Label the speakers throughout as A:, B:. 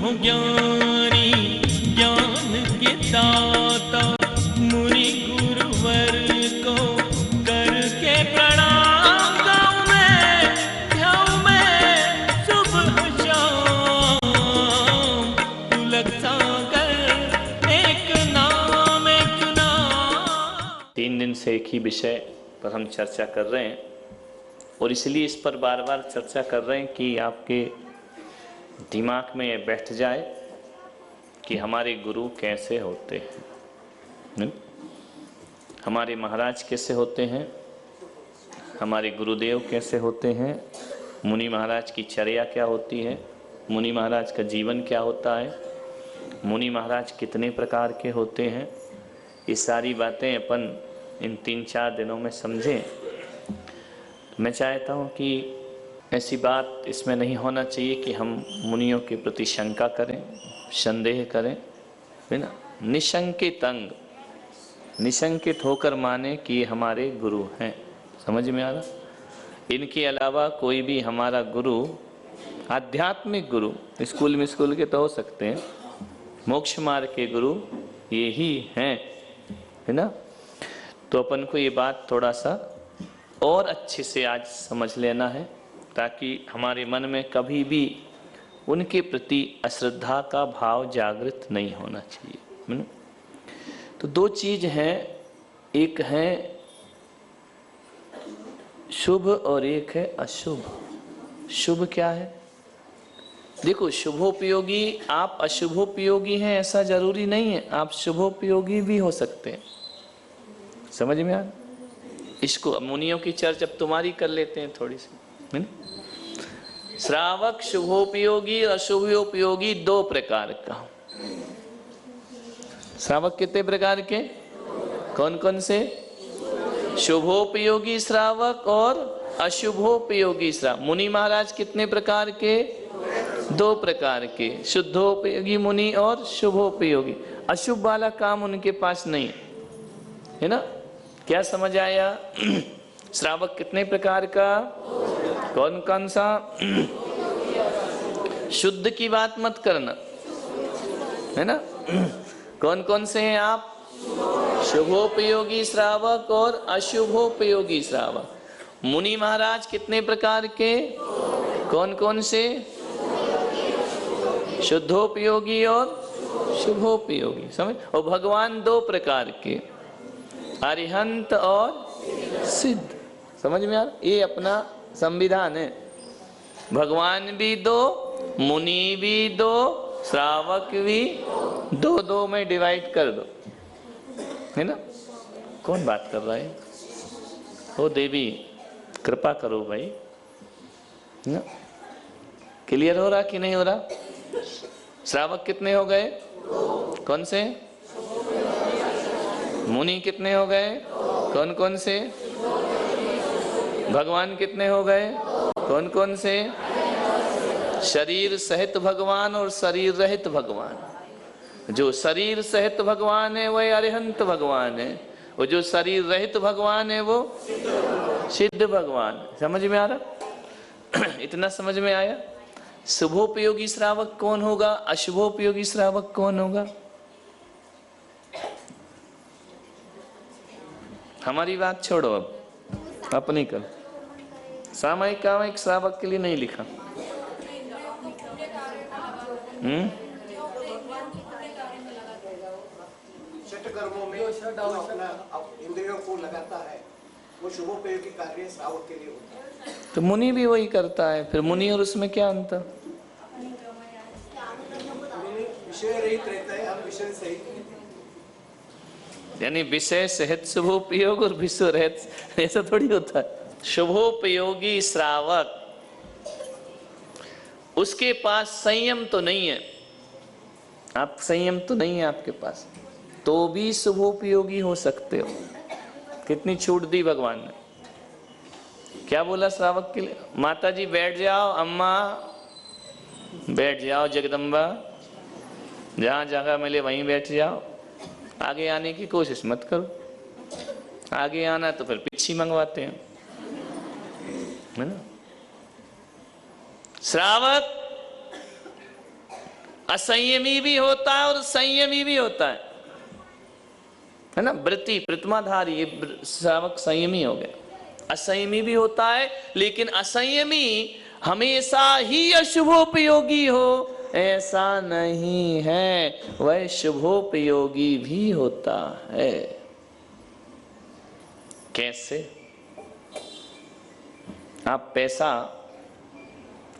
A: हो ज्ञानी ज्ञान के दाता मुनि गुरुवर को करके प्रणाम गाऊं मैं सुबह शाम तुलक सागर एक नाम 3 दिन से एक ही विषय पर हम चर्चा कर रहे हैं और इसलिए इस पर बार बार चर्चा कर रहे हैं कि आपके दिमाग में ये बैठ जाए कि हमारे गुरु कैसे होते हैं, हमारे महाराज कैसे होते हैं, हमारे गुरुदेव कैसे होते हैं, मुनि महाराज की चर्या क्या होती है, मुनि महाराज का जीवन क्या होता है, मुनि महाराज कितने प्रकार के होते हैं। ये सारी बातें अपन इन 3-4 दिनों में समझें। मैं चाहता हूँ कि ऐसी बात इसमें नहीं होना चाहिए कि हम मुनियों के प्रति शंका करें, संदेह करें, है ना। निशंकित होकर माने कि ये हमारे गुरु हैं। समझ में आ रहा? इनके अलावा कोई भी हमारा गुरु, आध्यात्मिक गुरु, स्कूल के तो हो सकते हैं, मोक्ष मार्ग के गुरु ये ही हैं, है ना। तो अपन को ये बात थोड़ा सा और अच्छे से आज समझ लेना है ताकि हमारे मन में कभी भी उनके प्रति अश्रद्धा का भाव जागृत नहीं होना चाहिए। तो 2 चीज हैं, एक है शुभ और एक है अशुभ। शुभ क्या है? देखो, शुभोपयोगी, आप अशुभोपयोगी हैं ऐसा जरूरी नहीं है, आप शुभोपयोगी भी हो सकते हैं। समझ में आ? इसको मुनियों की चर्चा अब तुम्हारी कर लेते हैं थोड़ी सी, है ना। श्रावक शुभोपयोगी अशुभोपयोगी 2 प्रकार का। श्रावक कितने प्रकार के? कौन कौन से? शुभोपयोगी श्रावक और अशुभोपयोगी श्रावक। मुनि महाराज कितने प्रकार के? 2 प्रकार के, शुद्धोपयोगी मुनि और शुभोपयोगी। अशुभ वाला काम उनके पास नहीं है ना। क्या समझ आया? श्रावक कितने प्रकार का? कौन कौन सा? शुद्ध की बात मत करना, है ना। कौन कौन से हैं आप? शुभोपयोगी श्रावक और अशुभोपयोगी श्रावक। मुनि महाराज कितने प्रकार के? कौन कौन से? शुद्धोपयोगी और शुभोपयोगी। समझ? और भगवान 2 प्रकार के, अरिहंत और सिद्ध। समझ में आ रहा? ये अपना संविधान है। भगवान भी 2, मुनि भी 2, श्रावक भी 2 में डिवाइड कर दो, है ना। कौन बात कर रहा है? ओ देवी कृपा करो भाई, ना। क्लियर हो रहा कि नहीं हो रहा? श्रावक कितने हो गए? कौन से? मुनि कितने हो गए? कौन कौन से? भगवान कितने हो गए? कौन कौन से? शरीर सहित भगवान और शरीर रहित भगवान। जो शरीर सहित भगवान है वह अरिहंत भगवान है, और जो शरीर रहित भगवान है वो सिद्ध भगवान। समझ में आ रहा? इतना समझ में आया? शुभोपयोगी श्रावक कौन होगा? अशुभोपयोगी श्रावक कौन होगा? हमारी बात छोड़ो, अब अपनी कर। सामायिक कामायिक श्रावक के लिए नहीं लिखा।
B: कर्मों में इंद्रियों को लगाता है, वो शुभोपयोगी कार्य श्रावक के लिए होता है।
A: तो मुनि भी वही करता है, फिर मुनि और उसमें क्या अंतर?
B: विषय रहित रहता है, हम विषय सहित।
A: यानी विषय सहित शुभोपयोग और विषय रहित ऐसा थोड़ी होता है। शुभोपयोगी श्रावक, उसके पास संयम तो नहीं है, आप संयम तो नहीं है आपके पास, तो भी शुभोपयोगी हो सकते हो। कितनी छूट दी भगवान ने। क्या बोला श्रावक के लिए? माता जी बैठ जाओ, अम्मा बैठ जाओ, जगदम्बा जहां जगह मिले वहीं बैठ जाओ, आगे आने की कोशिश मत करो। आगे आना तो फिर पीछे मंगवाते हैं, है ना। श्रावक असंयमी भी होता है और संयमी भी होता है ना। व्रती प्रतिमाधारी, ये श्रावक संयमी हो गया। असंयमी भी होता है, लेकिन असंयमी हमेशा ही अशुभोपयोगी हो ऐसा नहीं है, वह शुभोपयोगी भी होता है। कैसे? आप पैसा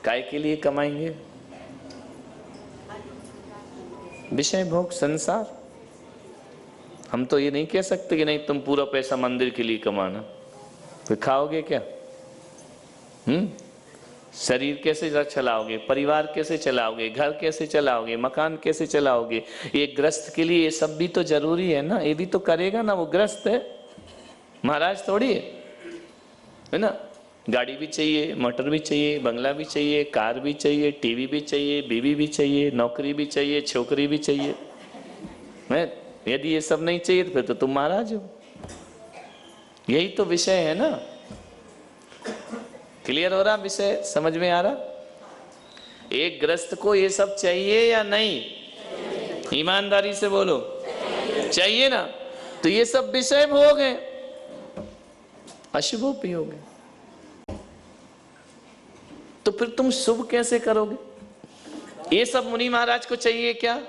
A: काय के लिए कमाएंगे? विषय भोग संसार। हम तो ये नहीं कह सकते कि नहीं तुम पूरा पैसा मंदिर के लिए कमाना, फिर खाओगे क्या? शरीर कैसे चलाओगे, परिवार कैसे चलाओगे, घर कैसे चलाओगे, मकान कैसे चलाओगे? ये ग्रस्त के लिए ये सब भी तो जरूरी है ना, ये भी तो करेगा ना, वो ग्रस्त है, महाराज थोड़ी है ना। गाड़ी भी चाहिए, मोटर भी चाहिए, बंगला भी चाहिए, कार भी चाहिए, टीवी भी चाहिए, बीवी भी चाहिए, नौकरी भी चाहिए, छोकरी भी चाहिए। यदि ये सब नहीं चाहिए तो फिर तो तुम महाराज हो। यही तो विषय है ना। क्लियर हो रहा विषय? समझ में आ रहा? एक ग्रस्त को ये सब चाहिए या नहीं? ईमानदारी से बोलो, चाहिए ना। तो ये सब विषय भोग है, अशुभोपयोग है। तो फिर तुम शुभ कैसे करोगे? ये सब मुनि महाराज को चाहिए क्या?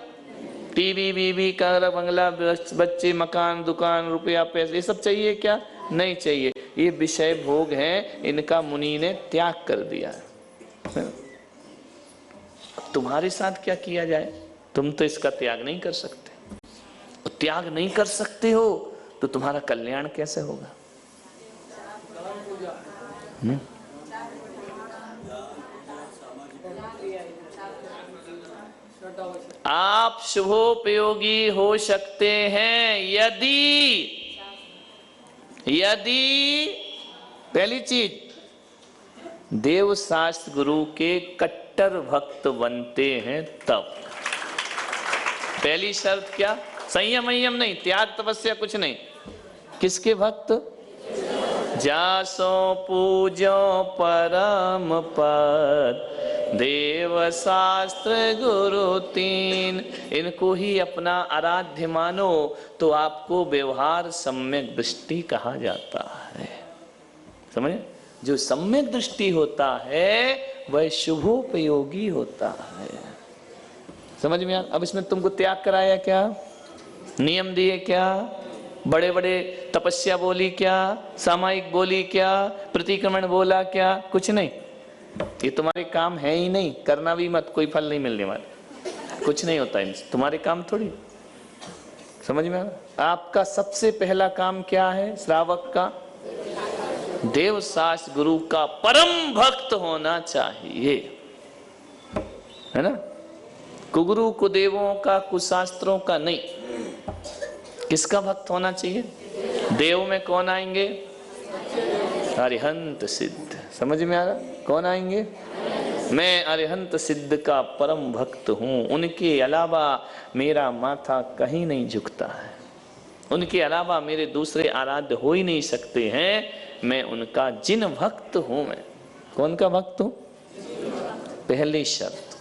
A: टीवी बीवी कार बंगला बच्चे मकान दुकान रुपया पैसे ये सब चाहिए क्या? नहीं चाहिए। ये विषय भोग हैं, इनका मुनि ने त्याग कर दिया है। तुम्हारे साथ क्या किया जाए? तुम तो इसका त्याग नहीं कर सकते। त्याग नहीं कर सकते हो तो तुम्हारा कल्याण कैसे होगा? आप शुभोपयोगी हो सकते हैं यदि पहली चीज देव शास्त्र गुरु के कट्टर भक्त बनते हैं तब। पहली शर्त क्या? संयम संयम नहीं, त्याग तपस्या कुछ नहीं। किसके भक्त? जासो पूजो परम पद देव शास्त्र गुरु तीन, इनको ही अपना आराध्य मानो तो आपको व्यवहार सम्यक दृष्टि कहा जाता है। समझे? जो सम्यक दृष्टि होता है वह शुभोपयोगी होता है। समझ में आ? अब इसमें तुमको त्याग कराया क्या? नियम दिए क्या? बड़े बड़े तपस्या बोली क्या? सामायिक बोली क्या? प्रतिक्रमण बोला क्या? कुछ नहीं। ये तुम्हारे काम है ही नहीं, करना भी मत, कोई फल नहीं मिलने वाला, कुछ नहीं होता इनसे, तुम्हारे काम थोड़ी। समझ में आ? आपका सबसे पहला काम क्या है श्रावक का? देव शास्त्र गुरु का परम भक्त होना चाहिए, है ना। कुगुरु कुदेवों का कुशास्त्रों का नहीं। किसका भक्त होना चाहिए? देव में कौन आएंगे? अरिहंत सिद्ध। समझ में आ रहा? कौन आएंगे? मैं अरिहंत सिद्ध का परम भक्त हूं, उनके अलावा मेरा माथा कहीं नहीं झुकता है, उनके अलावा मेरे दूसरे आराध्य हो ही नहीं सकते हैं। मैं उनका जिन भक्त हूं। मैं कौन का भक्त हूं? पहली शर्त।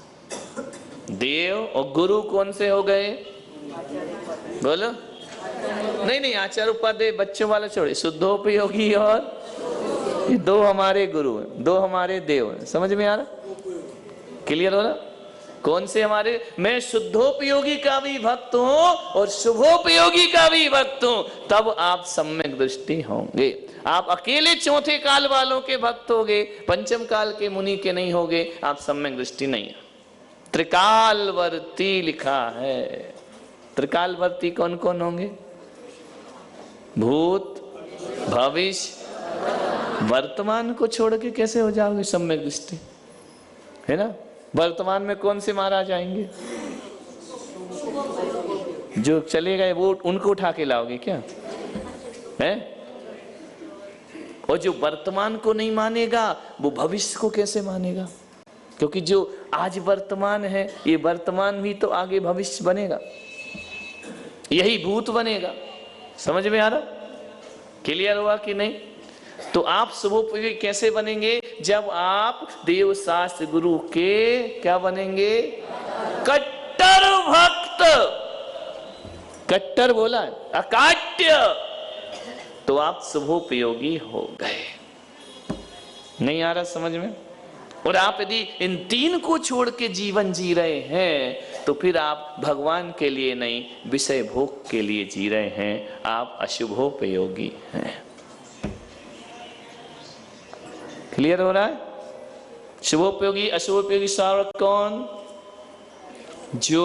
A: देव और गुरु कौन से हो गए? बोलो। नहीं, आचार्य उपाध्याय बच्चों वाला छोड़े, शुद्धोपयोगी और ये दो हमारे गुरु हैं, दो हमारे देव हैं। समझ में आ रहा? क्लियर हो रहा? कौन से हमारे? मैं शुद्धोपयोगी का भी भक्त हूं और शुभोपयोगी का भी भक्त हूं, तब आप सम्यक दृष्टि होंगे। आप अकेले चौथे काल वालों के भक्त होगे, पंचम काल के मुनि के नहीं होगे, आप सम्यक दृष्टि नहीं है। त्रिकालवर्ती लिखा है। त्रिकालवर्ती कौन कौन होंगे? भूत भविष्य वर्तमान को छोड़ के कैसे हो जाओगे सम्यक दृष्टि, है ना। वर्तमान में कौन से महाराज आएंगे? जो चले गए वो उनको उठा के लाओगे क्या? है? और जो वर्तमान को नहीं मानेगा वो भविष्य को कैसे मानेगा? क्योंकि जो आज वर्तमान है, ये वर्तमान भी तो आगे भविष्य बनेगा, यही भूत बनेगा। समझ में आ रहा? क्लियर हुआ कि नहीं? तो आप शुभोपयोगी कैसे बनेंगे? जब आप देव शास्त्र गुरु के क्या बनेंगे? कट्टर कट्टर भक्त, कट्टर बोला अकाट्य, तो आप शुभोपयोगी हो गए। नहीं आ रहा समझ में? और आप यदि इन तीन को छोड़ के जीवन जी रहे हैं तो फिर आप भगवान के लिए नहीं, विषय भोग के लिए जी रहे हैं, आप अशुभोपयोगी हैं। क्लियर हो रहा है? शुभोपयोगी अशुभोपयोगी श्रावक कौन? जो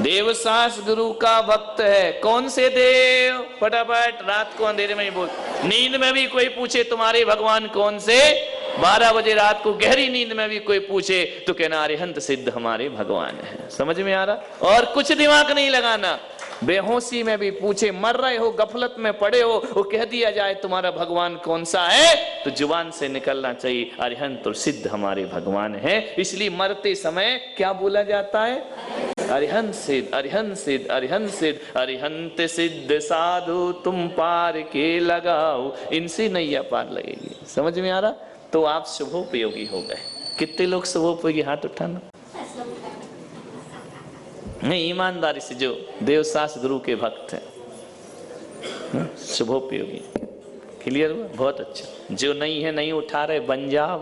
A: देवसास गुरु का भक्त है। कौन से देव? फटाफट रात को अंधेरे में ही बोल। नींद में भी कोई पूछे तुम्हारे भगवान कौन से, 12 बजे रात को गहरी नींद में भी कोई पूछे तो कहना अरिहंत सिद्ध हमारे भगवान है। समझ में आ रहा? और कुछ दिमाग नहीं लगाना। बेहोशी में भी पूछे, मर रहे हो, गफलत में पड़े हो, वो कह दिया जाए तुम्हारा भगवान कौन सा है, तो जुबान से निकलना चाहिए अरिहंत और सिद्ध हमारे भगवान है। इसलिए मरते समय क्या बोला जाता है? अरिहंत सिद्ध, अरिहंत सिद्ध, अरिहंत सिद्ध, अरिहंत सिद्ध साधु तुम पार के लगाओ, इनसे नैया पार लगेगी। समझ में आ रहा? तो आप शुभोपयोगी हो गए। कितने लोग शुभोपयोगी? हाथ उठाना। नहीं, ईमानदारी से जो देवसास गुरु के भक्त हैं, शुभोपयोगी। क्लियर हुआ? बहुत अच्छा। जो नहीं है, नहीं उठा रहे, बन जाओ।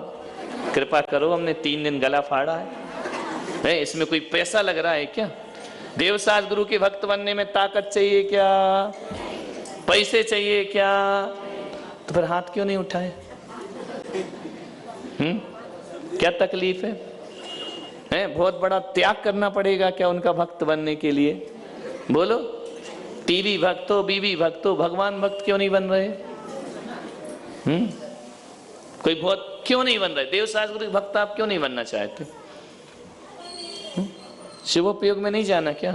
A: कृपा करो, हमने 3 दिन गला फाड़ा है, इसमें कोई पैसा लग रहा है क्या? देवसास गुरु के भक्त बनने में ताकत चाहिए क्या? पैसे चाहिए क्या? तो फिर हाथ क्यों नहीं उठाए? क्या तकलीफ है? बहुत बड़ा त्याग करना पड़ेगा क्या उनका भक्त बनने के लिए? बोलो। टीवी भक्त हो, बीवी भक्त हो, भगवान भक्त क्यों नहीं बन रहे? कोई बहुत क्यों नहीं बन रहे? देवसास गुरु भक्त आप क्यों नहीं बनना चाहते? शिवोपयोग में नहीं जाना क्या?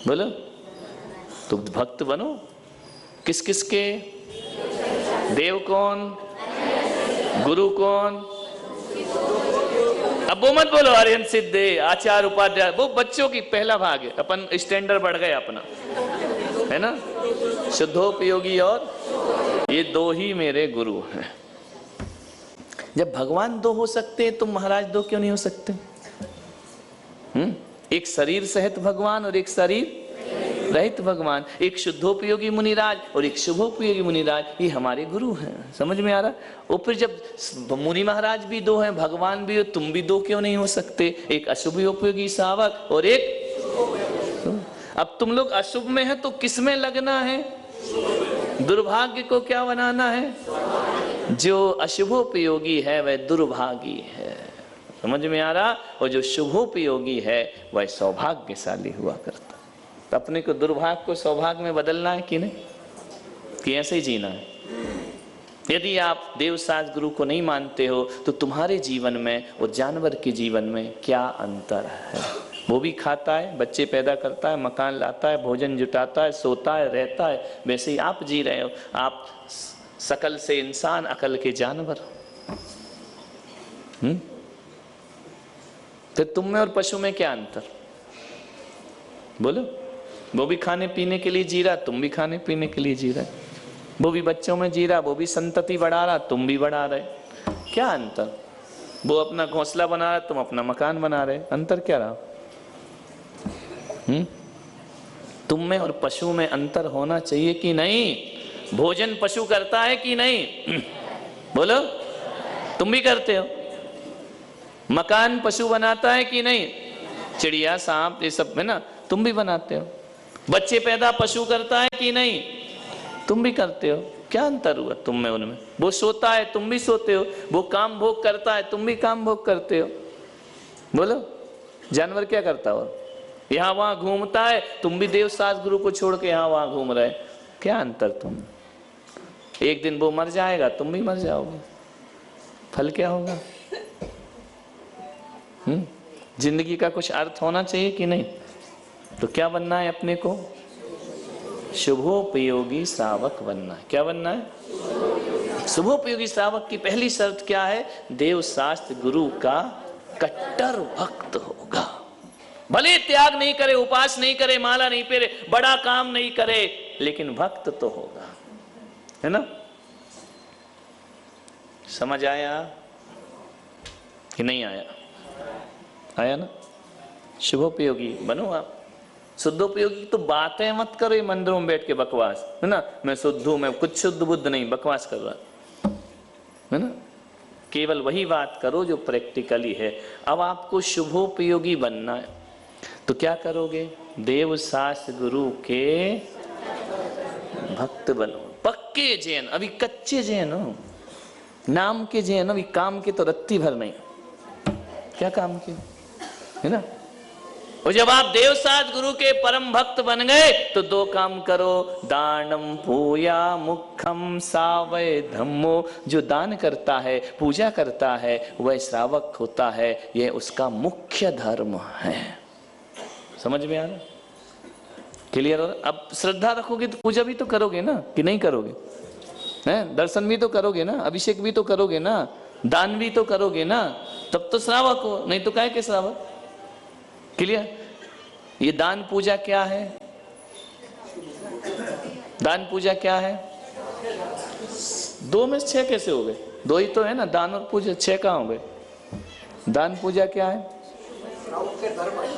A: बोलो। तो भक्त बनो। किस किस के? देव कौन? गुरु कौन? अब वो मत बोलो अरिहंत सिद्ध आचार्य उपाध्याय, वो बच्चों की पहला भाग है। अपन स्टैंडर्ड बढ़ गए अपना, है ना? शुद्धोपयोगी और ये 2 ही मेरे गुरु हैं। जब भगवान 2 हो सकते हैं तो महाराज 2 क्यों नहीं हो सकते? एक शरीर सहित भगवान और एक शरीर रहित भगवान, एक शुद्धोपयोगी मुनिराज और एक शुभोपयोगी मुनिराज, ये हमारे गुरु हैं। समझ में आ रहा? और फिर जब मुनि महाराज भी 2 हैं, भगवान भी हो, तुम भी 2 क्यों नहीं हो सकते? एक अशुभोपयोगी श्रावक और एक। अब तुम लोग अशुभ में है तो किस में लगना है? दुर्भाग्य को क्या बनाना है? जो अशुभोपयोगी है वह दुर्भागी है। समझ में आ रहा? और जो शुभोपयोगी है वह सौभाग्यशाली हुआ करता। तो अपने को दुर्भाग्य को सौभाग्य में बदलना है कि नहीं? कि ऐसे ही जीना है? यदि आप देवसास गुरु को नहीं मानते हो तो तुम्हारे जीवन में और जानवर के जीवन में क्या अंतर है? वो भी खाता है, बच्चे पैदा करता है, मकान लाता है, भोजन जुटाता है, सोता है, रहता है, वैसे ही आप जी रहे हो। आप शकल से इंसान, अकल के जानवर। तो तुम में और पशु में क्या अंतर? बोलो। वो भी खाने पीने के लिए जी रहा, तुम भी खाने पीने के लिए जी रहे। वो भी बच्चों में जी रहा, वो भी संतति बढ़ा रहा, तुम भी बढ़ा रहे। क्या अंतर? वो अपना घोंसला बना रहा, तुम अपना मकान बना रहे। अंतर क्या रहा? तुम में और पशु में अंतर होना चाहिए कि नहीं? भोजन पशु करता है कि नहीं? बोलो। तुम भी करते हो। मकान पशु बनाता है कि नहीं? चिड़िया, सांप, ये सब है ना, तुम भी बनाते हो। बच्चे पैदा पशु करता है कि नहीं? तुम भी करते हो। क्या अंतर हुआ तुम में उनमें? वो सोता है, तुम भी सोते हो। वो काम भोग करता है, तुम भी काम भोग करते हो। बोलो। जानवर क्या करता हो? यहाँ वहां घूमता है, तुम भी देवसास गुरु को छोड़ के यहाँ वहां घूम रहे। क्या अंतर तुम? एक दिन वो मर जाएगा, तुम भी मर जाओगे। फल क्या होगा? जिंदगी का कुछ अर्थ होना चाहिए कि नहीं? तो क्या बनना है अपने को? शुभोपयोगी श्रावक बनना है। क्या बनना है? शुभोपयोगी श्रावक की पहली शर्त क्या है? देवशास्त्र गुरु का कट्टर भक्त होगा। भले त्याग नहीं करे, उपास नहीं करे, माला नहीं पहने, बड़ा काम नहीं करे, लेकिन भक्त तो होगा। है ना? समझ आया कि नहीं आया? आया ना? शुभोपयोगी बनो आप। शुद्धोपयोगी की तो बातें मत करो ये मंदिरों में बैठ के बकवास, है ना? मैं शुद्ध हूं, मैं कुछ शुद्ध बुद्ध नहीं, बकवास कर रहा है ना? केवल वही बात करो जो प्रैक्टिकली है। अब आपको शुभोपयोगी बनना है तो क्या करोगे? देव शास्त्र गुरु के भक्त बनो। पक्के जैन, अभी कच्चे जैन हो, नाम के जैन, अभी काम के तो रत्ती भर नहीं। क्या काम के, है ना? और जब आप देवसात गुरु के परम भक्त बन गए तो दो काम करो, दानम पूया मुखम सावय धम्मो। जो दान करता है, पूजा करता है, वह श्रावक होता है, यह उसका मुख्य धर्म है। समझ में आ रहा? क्लियर हो? अब श्रद्धा रखोगे तो पूजा भी तो करोगे ना, कि नहीं करोगे? हैं? दर्शन भी तो करोगे ना, अभिषेक भी तो करोगे ना, दान भी तो करोगे ना, तब तो श्रावक हो, नहीं तो काहे के श्रावक? क्लियर? ये दान पूजा क्या है? दान पूजा क्या है? दो में से 6 कैसे हो गए? 2 ही तो है ना, दान और पूजा, 6 कहाँ हो गए? दान पूजा क्या है?
B: श्रावक के धर्म है,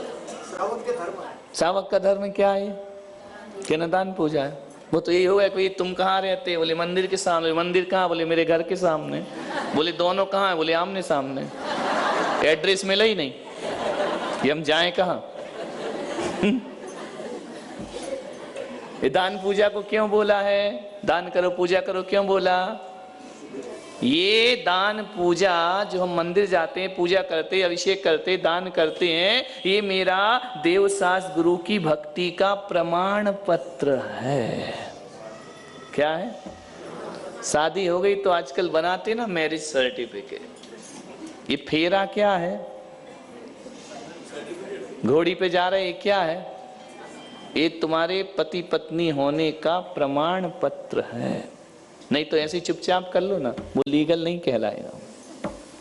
B: श्रावक के धर्म है।
A: श्रावक का धर्म क्या है? क्या ना दान पूजा है? वो तो यही होगा कि तुम कहाँ रहते? बोले मंदिर के सामने। मंदिर कहाँ? बोले मेरे घर के सामने। बोले दोनों कहाँ है? बोले आमने सामने। एड्रेस मिला ही नहीं, ये हम जाएं कहाँ? ये दान पूजा को क्यों बोला है? दान करो पूजा करो क्यों बोला? ये दान पूजा जो हम मंदिर जाते हैं, पूजा करते, अभिषेक करते, दान करते हैं, ये मेरा देवशास्त्र गुरु की भक्ति का प्रमाण पत्र है। क्या है? शादी हो गई तो आजकल बनाते ना मैरिज सर्टिफिकेट। ये फेरा क्या है? घोड़ी पे जा रहे, क्या है? ये तुम्हारे पति पत्नी होने का प्रमाण पत्र है। नहीं तो ऐसे चुपचाप कर लो ना, वो लीगल नहीं कहलाएगा,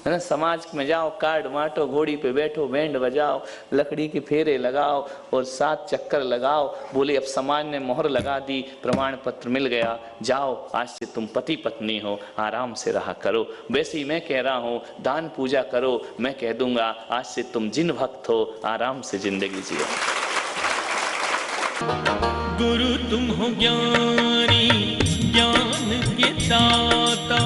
A: है ना? समाज में जाओ, कार्ड बांटो, घोड़ी पे बैठो, बैंड बजाओ, लकड़ी के फेरे लगाओ और 7 चक्कर लगाओ। बोले अब समाज ने मोहर लगा दी, प्रमाण पत्र मिल गया, जाओ आज से तुम पति पत्नी हो, आराम से रहा करो। वैसे ही मैं कह रहा हूँ, दान पूजा करो, मैं कह दूंगा आज से तुम जिन भक्त हो, आराम से जिंदगी जियो।
C: गुरु तुम हो ज्ञानी, ज्ञान के दाता,